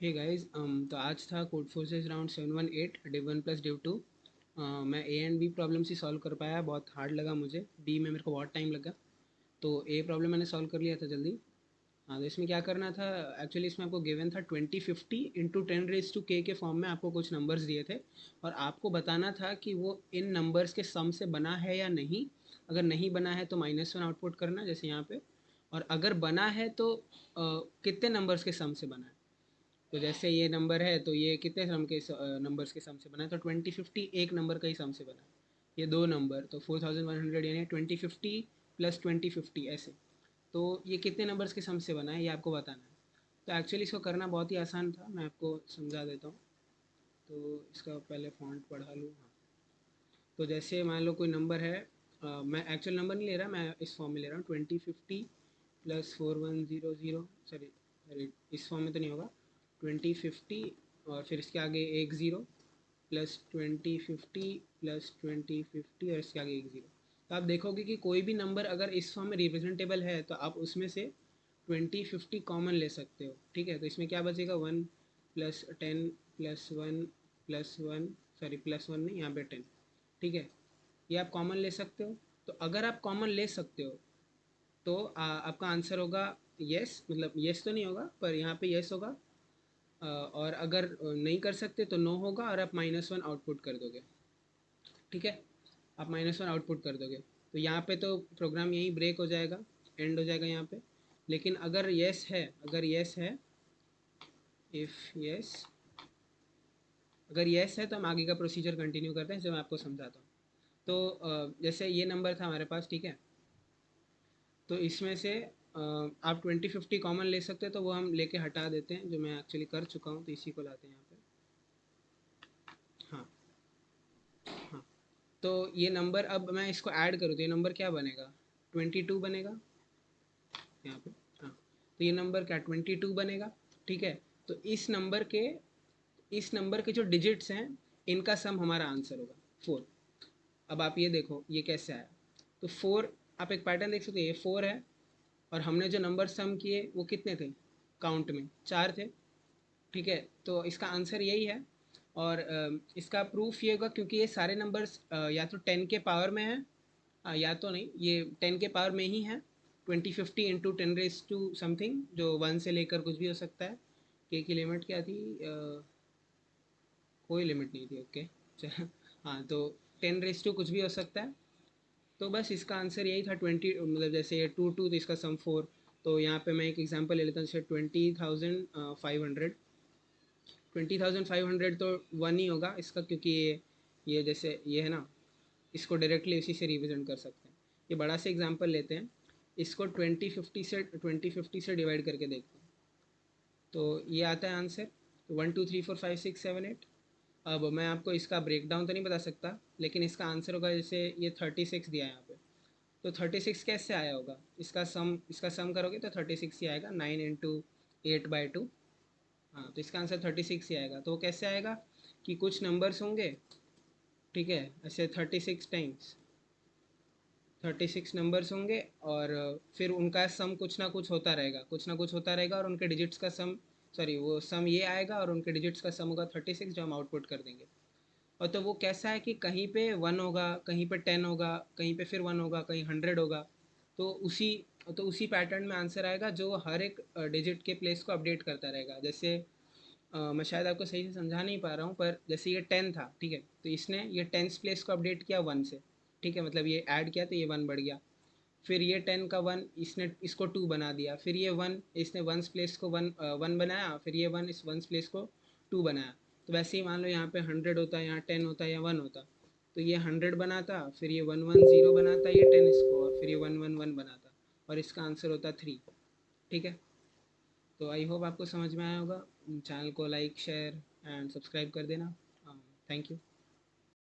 Hey guys, तो आज था Codeforces round 718 div 1 plus div 2। मैं ए एंड बी प्रॉब्लम ही सॉल्व कर पाया। बहुत हार्ड लगा मुझे। बी में मेरे को बहुत टाइम लगा। तो ए प्रॉब्लम मैंने सॉल्व कर लिया था जल्दी। हाँ, तो इसमें क्या करना था, एक्चुअली इसमें आपको गिवन था 2050 इंटू 10 raised to k के फॉर्म में आपको कुछ नंबर्स दिए थे और आपको बताना था कि वो इन नंबर्स के सम से बना है या नहीं। अगर नहीं बना है तो -1 आउटपुट करना, जैसे यहाँ पे। और अगर बना है तो कितने नंबर्स के सम से बना है। तो जैसे ये नंबर है तो ये कितने सम के नंबर्स के सम से बना है, तो 2050 एक नंबर का ही सम से बना है। ये दो नंबर तो 4100 यानी 2050 प्लस 2050 ऐसे। तो ये कितने नंबर्स के सम से बना है ये आपको बताना है। तो एक्चुअली इसको करना बहुत ही आसान था, मैं आपको समझा देता हूँ। तो इसका पहले फॉन्ट बढ़ा लूँ। हाँ, तो जैसे मान लो कोई नंबर है, मैं एक्चुअल नंबर नहीं ले रहा, मैं इस फॉर्म में ले रहा हूँ 2050 प्लस 4100। सॉरी सॉरी, इस फॉर्म में तो नहीं होगा। 2050 और फिर इसके आगे एक ज़ीरो प्लस 2050 प्लस 2050 और इसके आगे एक ज़ीरो। तो आप देखोगे कि कोई भी नंबर अगर इस फॉर्म में रिप्रेजेंटेबल है तो आप उसमें से 2050 कॉमन ले सकते हो। ठीक है, तो इसमें क्या बचेगा, 1 plus 10 plus 1 plus 1, sorry plus 1 नहीं, यहाँ पे 10। ठीक है, ये आप कॉमन ले सकते हो। तो अगर आप कॉमन ले सकते हो तो आपका आंसर होगा यस, मतलब यस तो नहीं होगा पर यहाँ पे यस होगा। और अगर नहीं कर सकते तो नो होगा और आप -1 आउटपुट कर दोगे। ठीक है, आप -1 आउटपुट कर दोगे। तो यहाँ पे तो प्रोग्राम यहीं ब्रेक हो जाएगा, एंड हो जाएगा यहाँ पे। लेकिन अगर यस है, अगर यस है, इफ़ यस, अगर यस है तो हम आगे का प्रोसीजर कंटिन्यू करते हैं जो मैं आपको समझाता हूँ। तो जैसे ये नंबर था हमारे पास, ठीक है। तो इसमें से आप 2050 कॉमन ले सकते हैं, तो वो हम लेके हटा देते हैं, जो मैं एक्चुअली कर चुका हूँ। तो इसी को लाते हैं यहाँ पे। हाँ हाँ, तो ये नंबर अब मैं इसको ऐड करूँ तो ये नंबर क्या बनेगा, 22 बनेगा यहाँ पे। हाँ, तो ये नंबर क्या 22 बनेगा। ठीक है, तो इस नंबर के जो डिजिट्स हैं इनका सम हमारा आंसर होगा 4। अब आप ये देखो ये कैसे आया। तो 4, आप एक पैटर्न देख सकते हो, ये 4 है और हमने जो नंबर सम किए वो कितने थे, काउंट में 4 थे। ठीक है, तो इसका आंसर यही है। और इसका प्रूफ ये होगा क्योंकि ये सारे नंबर्स या तो 10 के पावर में है, या तो नहीं, ये 10 के पावर में ही है। 2050 इंटू 10 raised to समथिंग, जो 1 से लेकर कुछ भी हो सकता है। के की लिमिट क्या थी, कोई लिमिट नहीं थी। ओके चलो, हाँ, तो 10 raised to कुछ भी हो सकता है। तो बस इसका आंसर यही था 20, मतलब जैसे ये 2 तो इसका सम 4। तो यहाँ पे मैं एक एग्जांपल ले लेता हूँ, जैसे 20,500। 20,500 तो 1 ही होगा इसका, क्योंकि ये जैसे ये है ना, इसको डायरेक्टली उसी से रिप्रेजेंट कर सकते हैं। ये बड़ा से एग्जांपल लेते हैं, इसको 2050 से डिवाइड करके देखते हैं। तो ये आता है आंसर 1 2 3 4 5 6 7 8। अब मैं आपको इसका ब्रेक डाउन तो नहीं बता सकता, लेकिन इसका आंसर होगा, जैसे ये 36 दिया है यहाँ पे। तो 36 कैसे आया होगा, इसका सम करोगे तो 36 ही आएगा, 9 × 8/2। हाँ, तो इसका आंसर 36 ही आएगा। तो वो कैसे आएगा कि कुछ नंबर्स होंगे, ठीक है, ऐसे 36 नंबर्स होंगे और फिर उनका सम कुछ ना कुछ होता रहेगा, कुछ ना कुछ होता रहेगा और उनके डिजिट्स का सम, सॉरी वो सम ये आएगा और उनके डिजिट्स का सम होगा 36, जो हम आउटपुट कर देंगे। और तो वो कैसा है कि कहीं पे 1 होगा, कहीं पे 10 होगा, कहीं पे फिर 1 होगा, कहीं 100 होगा। तो उसी तो उसी पैटर्न में आंसर आएगा, जो हर एक डिजिट के प्लेस को अपडेट करता रहेगा। जैसे मैं शायद आपको सही से समझा नहीं पा रहा हूँ, पर जैसे ये 10 था, ठीक है, तो इसने ये 10th प्लेस को अपडेट किया 1 से। ठीक है, मतलब ये ऐड किया तो ये 1 बढ़ गया। फिर ये 10 का 1 इसने इसको 2 बना दिया। फिर ये 1 इसने 1 प्लेस को 1 बनाया, फिर ये 1 इस 1 प्लेस को 2 बनाया। तो वैसे ही मान लो यहाँ पे 100 होता, यहाँ 10 होता या 1 होता, तो ये 100 बनाता, फिर ये 1 1 0 बनाता, ये 10 इसको, और फिर ये 1 1 1 बनाता, और इसका आंसर होता 3। ठीक है, तो आई होप आपको समझ में आया होगा। चैनल को लाइक शेयर एंड सब्सक्राइब कर देना। Thank you.